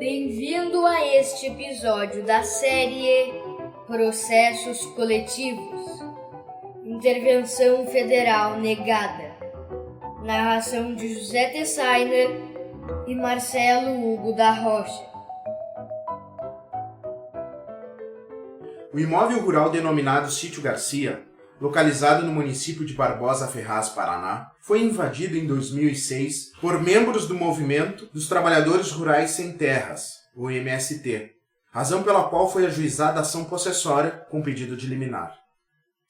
Bem-vindo a este episódio da série Processos Coletivos. Intervenção Federal Negada. Narração de José Tessainer e Marcelo Hugo da Rocha. O imóvel rural denominado Sítio Garcia, localizado no município de Barbosa Ferraz, Paraná, foi invadido em 2006 por membros do Movimento dos Trabalhadores Rurais Sem Terras, o MST, razão pela qual foi ajuizada ação possessória com pedido de liminar.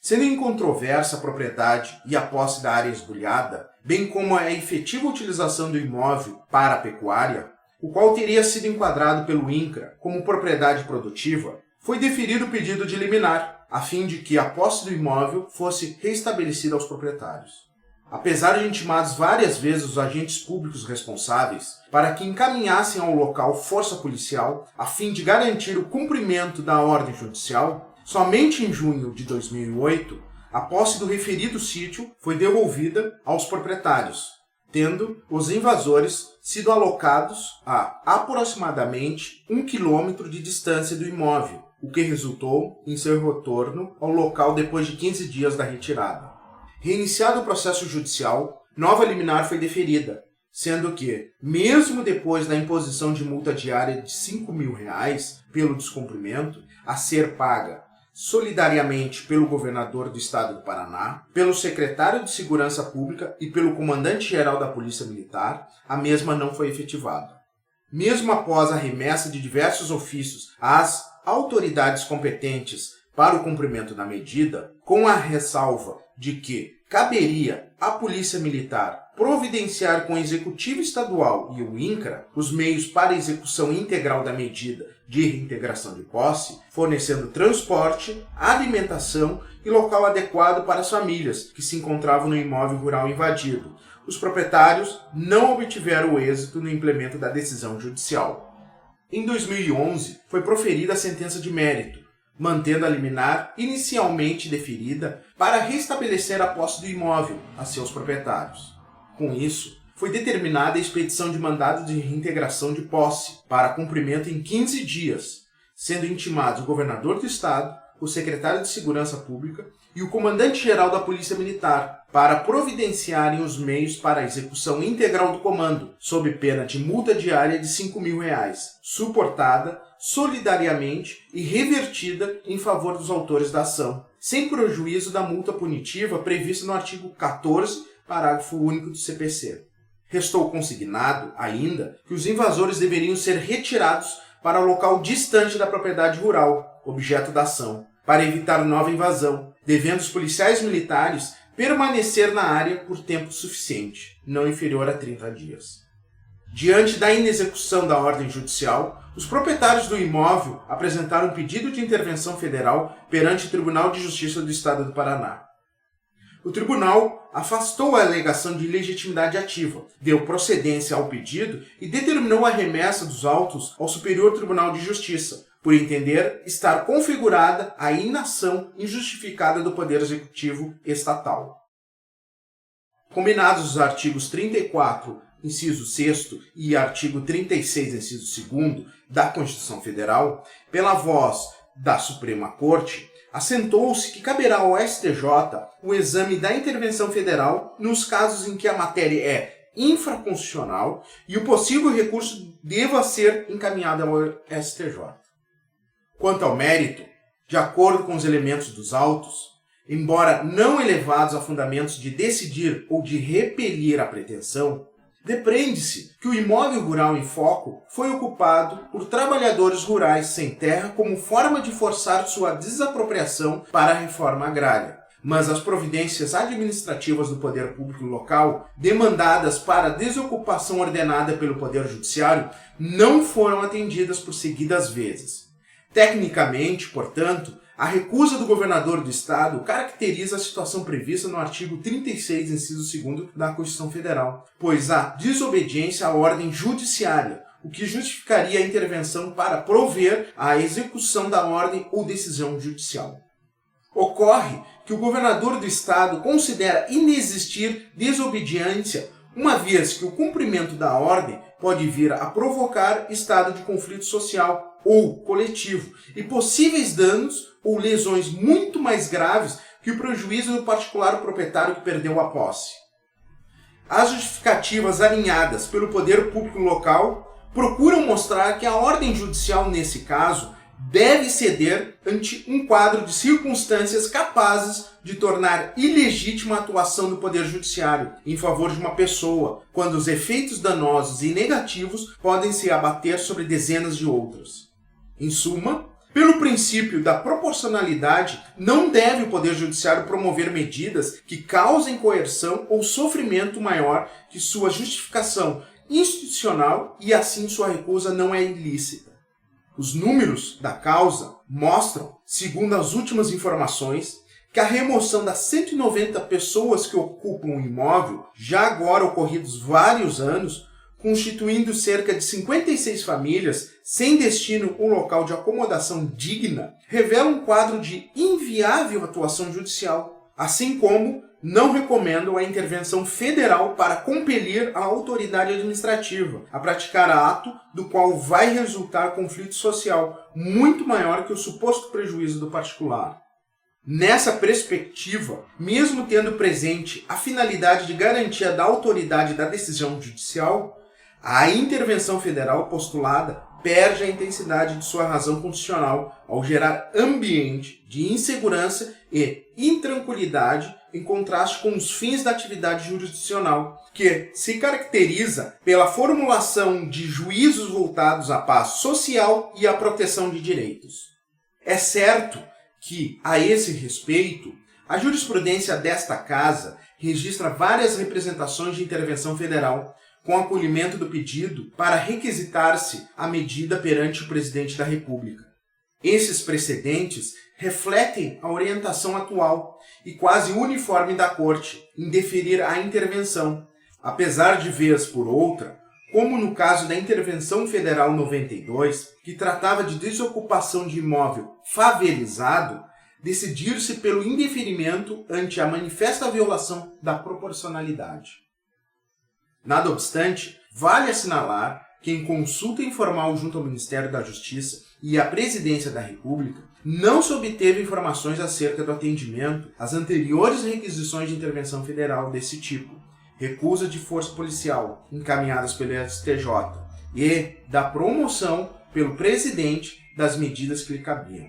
Sendo incontroversa a propriedade e a posse da área esbulhada, bem como a efetiva utilização do imóvel para a pecuária, o qual teria sido enquadrado pelo INCRA como propriedade produtiva, foi deferido o pedido de liminar, a fim de que a posse do imóvel fosse restabelecida aos proprietários. Apesar de intimados várias vezes os agentes públicos responsáveis para que encaminhassem ao local força policial a fim de garantir o cumprimento da ordem judicial, somente em junho de 2008, a posse do referido sítio foi devolvida aos proprietários, tendo os invasores sido alocados a aproximadamente 1 quilômetro de distância do imóvel, o que resultou em seu retorno ao local depois de 15 dias da retirada. Reiniciado o processo judicial, nova liminar foi deferida, sendo que, mesmo depois da imposição de multa diária de R$5.000 pelo descumprimento, a ser paga solidariamente pelo governador do estado do Paraná, pelo secretário de Segurança Pública e pelo comandante-geral da Polícia Militar, a mesma não foi efetivada. Mesmo após a remessa de diversos ofícios às autoridades competentes para o cumprimento da medida, com a ressalva de que caberia à Polícia Militar providenciar com o Executivo Estadual e o INCRA os meios para a execução integral da medida de reintegração de posse, fornecendo transporte, alimentação e local adequado para as famílias que se encontravam no imóvel rural invadido. Os proprietários não obtiveram êxito no implemento da decisão judicial. Em 2011, foi proferida a sentença de mérito, mantendo a liminar inicialmente deferida para restabelecer a posse do imóvel a seus proprietários. Com isso, foi determinada a expedição de mandado de reintegração de posse para cumprimento em 15 dias, sendo intimados o governador do estado, o secretário de Segurança Pública e o comandante-geral da Polícia Militar para providenciarem os meios para a execução integral do comando, sob pena de multa diária de R$5.000, suportada solidariamente e revertida em favor dos autores da ação, sem prejuízo da multa punitiva prevista no artigo 14, parágrafo único do CPC. Restou consignado, ainda, que os invasores deveriam ser retirados para local distante da propriedade rural, objeto da ação, para evitar nova invasão, devendo os policiais militares permanecer na área por tempo suficiente, não inferior a 30 dias. Diante da inexecução da ordem judicial, os proprietários do imóvel apresentaram um pedido de intervenção federal perante o Tribunal de Justiça do Estado do Paraná. O tribunal afastou a alegação de ilegitimidade ativa, deu procedência ao pedido e determinou a remessa dos autos ao Superior Tribunal de Justiça, por entender estar configurada a inação injustificada do Poder Executivo Estatal. Combinados os artigos 34, inciso 6º e artigo 36, inciso 2º da Constituição Federal, pela voz da Suprema Corte, assentou-se que caberá ao STJ o exame da intervenção federal nos casos em que a matéria é infraconstitucional e o possível recurso deva ser encaminhado ao STJ. Quanto ao mérito, de acordo com os elementos dos autos, embora não elevados a fundamentos de decidir ou de repelir a pretensão, depreende-se que o imóvel rural em foco foi ocupado por trabalhadores rurais sem terra como forma de forçar sua desapropriação para a reforma agrária, mas as providências administrativas do poder público local, demandadas para a desocupação ordenada pelo Poder Judiciário, não foram atendidas por seguidas vezes. Tecnicamente, portanto, a recusa do governador do estado caracteriza a situação prevista no artigo 36, inciso 2º da Constituição Federal, pois há desobediência à ordem judiciária, o que justificaria a intervenção para prover a execução da ordem ou decisão judicial. Ocorre que o governador do estado considera inexistir desobediência uma vez que o cumprimento da ordem pode vir a provocar estado de conflito social ou coletivo e possíveis danos ou lesões muito mais graves que o prejuízo do particular proprietário que perdeu a posse. As justificativas alinhadas pelo poder público local procuram mostrar que a ordem judicial, nesse caso, deve ceder ante um quadro de circunstâncias capazes de tornar ilegítima a atuação do Poder Judiciário em favor de uma pessoa, quando os efeitos danosos e negativos podem se abater sobre dezenas de outras. Em suma, pelo princípio da proporcionalidade, não deve o Poder Judiciário promover medidas que causem coerção ou sofrimento maior que sua justificação institucional e assim sua recusa não é ilícita. Os números da causa mostram, segundo as últimas informações, que a remoção das 190 pessoas que ocupam o imóvel, já agora ocorridos vários anos, constituindo cerca de 56 famílias sem destino um local de acomodação digna, revela um quadro de inviável atuação judicial, assim como não recomendam a intervenção federal para compelir a autoridade administrativa a praticar ato do qual vai resultar conflito social muito maior que o suposto prejuízo do particular. Nessa perspectiva, mesmo tendo presente a finalidade de garantia da autoridade da decisão judicial, a intervenção federal postulada perde a intensidade de sua razão constitucional ao gerar ambiente de insegurança e intranquilidade em contraste com os fins da atividade jurisdicional, que se caracteriza pela formulação de juízos voltados à paz social e à proteção de direitos. É certo que, a esse respeito, a jurisprudência desta Casa registra várias representações de intervenção federal, com acolhimento do pedido para requisitar-se a medida perante o Presidente da República. Esses precedentes refletem a orientação atual e quase uniforme da Corte em deferir a intervenção, apesar de vez por outra, como no caso da Intervenção Federal 92, que tratava de desocupação de imóvel favelizado, decidir-se pelo indeferimento ante a manifesta violação da proporcionalidade. Nada obstante, vale assinalar que em consulta informal junto ao Ministério da Justiça e à Presidência da República, não se obteve informações acerca do atendimento às anteriores requisições de intervenção federal desse tipo, recusa de força policial encaminhadas pelo STJ e da promoção pelo Presidente das medidas que lhe cabiam.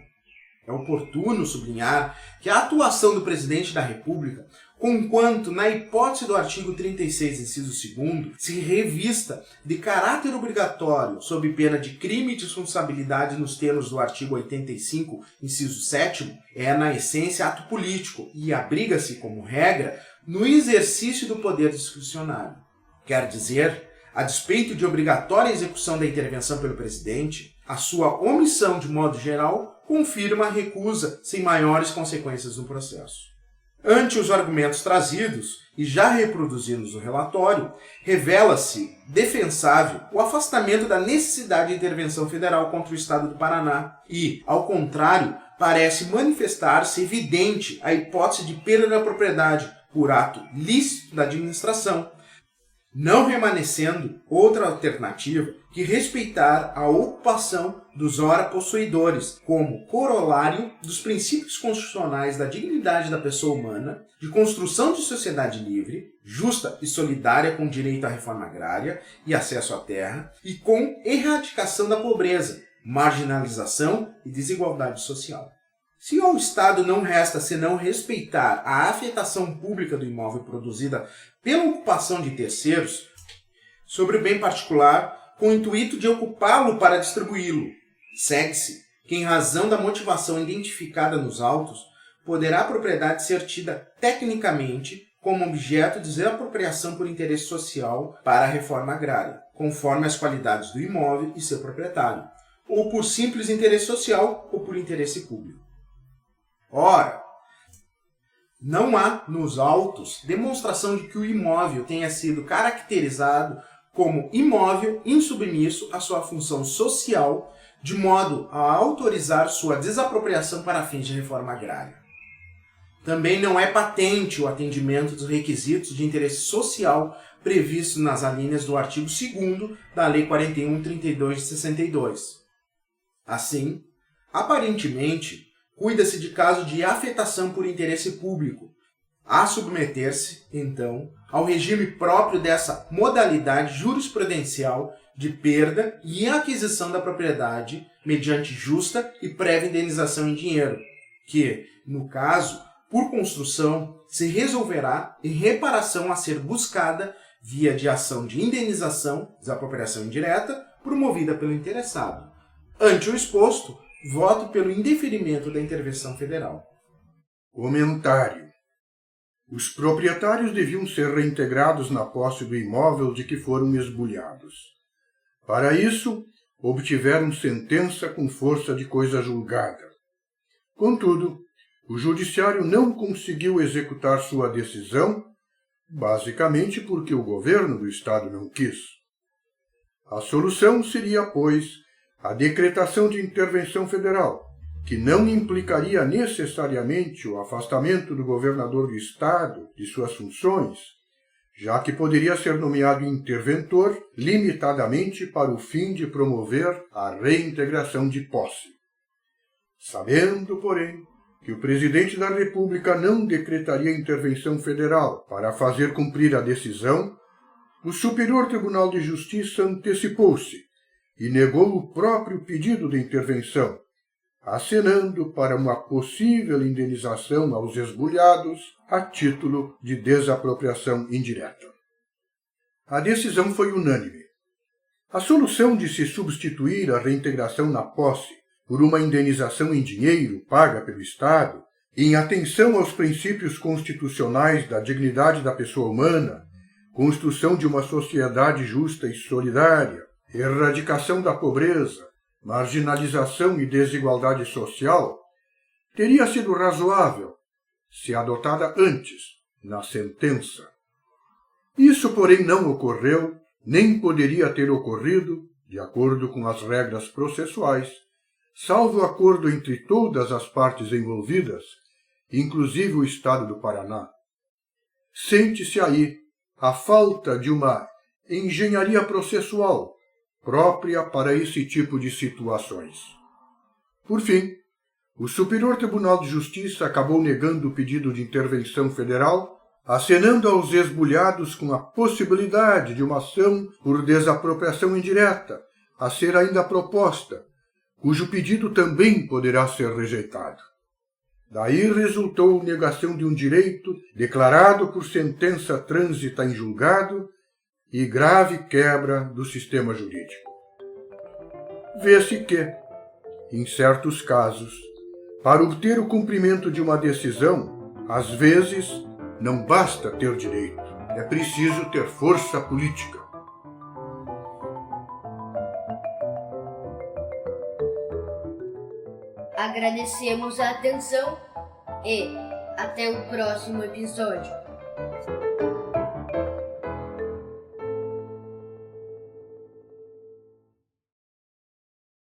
É oportuno sublinhar que a atuação do Presidente da República, conquanto, na hipótese do artigo 36, inciso 2º, se revista de caráter obrigatório sob pena de crime de responsabilidade nos termos do artigo 85, inciso 7º, é, na essência, ato político e abriga-se, como regra, no exercício do poder discricionário. Quer dizer, a despeito de obrigatória execução da intervenção pelo Presidente, a sua omissão, de modo geral, confirma a recusa sem maiores consequências no processo. Ante os argumentos trazidos e já reproduzidos no relatório, revela-se defensável o afastamento da necessidade de intervenção federal contra o Estado do Paraná e, ao contrário, parece manifestar-se evidente a hipótese de perda da propriedade por ato lícito da administração, não remanescendo outra alternativa que respeitar a ocupação dos ora possuidores, como corolário dos princípios constitucionais da dignidade da pessoa humana, de construção de sociedade livre, justa e solidária com direito à reforma agrária e acesso à terra, e com erradicação da pobreza, marginalização e desigualdade social. Se ao Estado não resta senão respeitar a afetação pública do imóvel produzida pela ocupação de terceiros sobre o bem particular, com o intuito de ocupá-lo para distribuí-lo, segue-se que, em razão da motivação identificada nos autos, poderá a propriedade ser tida tecnicamente como objeto de desapropriação por interesse social para a reforma agrária, conforme as qualidades do imóvel e seu proprietário, ou por simples interesse social ou por interesse público. Ora, não há nos autos demonstração de que o imóvel tenha sido caracterizado como imóvel insubmisso à sua função social, de modo a autorizar sua desapropriação para fins de reforma agrária. Também não é patente o atendimento dos requisitos de interesse social previstos nas alíneas do artigo 2º da Lei 41.32 de 62. Assim, aparentemente, cuida-se de caso de afetação por interesse público, a submeter-se, então, ao regime próprio dessa modalidade jurisprudencial de perda e aquisição da propriedade mediante justa e prévia indenização em dinheiro, que, no caso, por construção, se resolverá em reparação a ser buscada via de ação de indenização, desapropriação indireta, promovida pelo interessado. Ante o exposto, voto pelo indeferimento da intervenção federal. Comentário. Os proprietários deviam ser reintegrados na posse do imóvel de que foram esbulhados. Para isso, obtiveram sentença com força de coisa julgada. Contudo, o judiciário não conseguiu executar sua decisão, basicamente porque o governo do estado não quis. A solução seria, pois, a decretação de intervenção federal, que não implicaria necessariamente o afastamento do governador do estado de suas funções, já que poderia ser nomeado interventor limitadamente para o fim de promover a reintegração de posse. Sabendo, porém, que o presidente da República não decretaria intervenção federal para fazer cumprir a decisão, o Superior Tribunal de Justiça antecipou-se e negou o próprio pedido de intervenção, acenando para uma possível indenização aos esbulhados a título de desapropriação indireta. A decisão foi unânime. A solução de se substituir a reintegração na posse por uma indenização em dinheiro paga pelo Estado, em atenção aos princípios constitucionais da dignidade da pessoa humana, construção de uma sociedade justa e solidária, erradicação da pobreza, marginalização e desigualdade social, teria sido razoável se adotada antes, na sentença. Isso, porém, não ocorreu, nem poderia ter ocorrido, de acordo com as regras processuais, salvo acordo entre todas as partes envolvidas, inclusive o Estado do Paraná. Sente-se aí a falta de uma engenharia processual própria para esse tipo de situações. Por fim, o Superior Tribunal de Justiça acabou negando o pedido de intervenção federal, acenando aos esbulhados com a possibilidade de uma ação por desapropriação indireta, a ser ainda proposta, cujo pedido também poderá ser rejeitado. Daí resultou negação de um direito declarado por sentença trânsita em julgado e grave quebra do sistema jurídico. Vê-se que, em certos casos, para obter o cumprimento de uma decisão, às vezes, não basta ter direito, é preciso ter força política. Agradecemos a atenção e até o próximo episódio.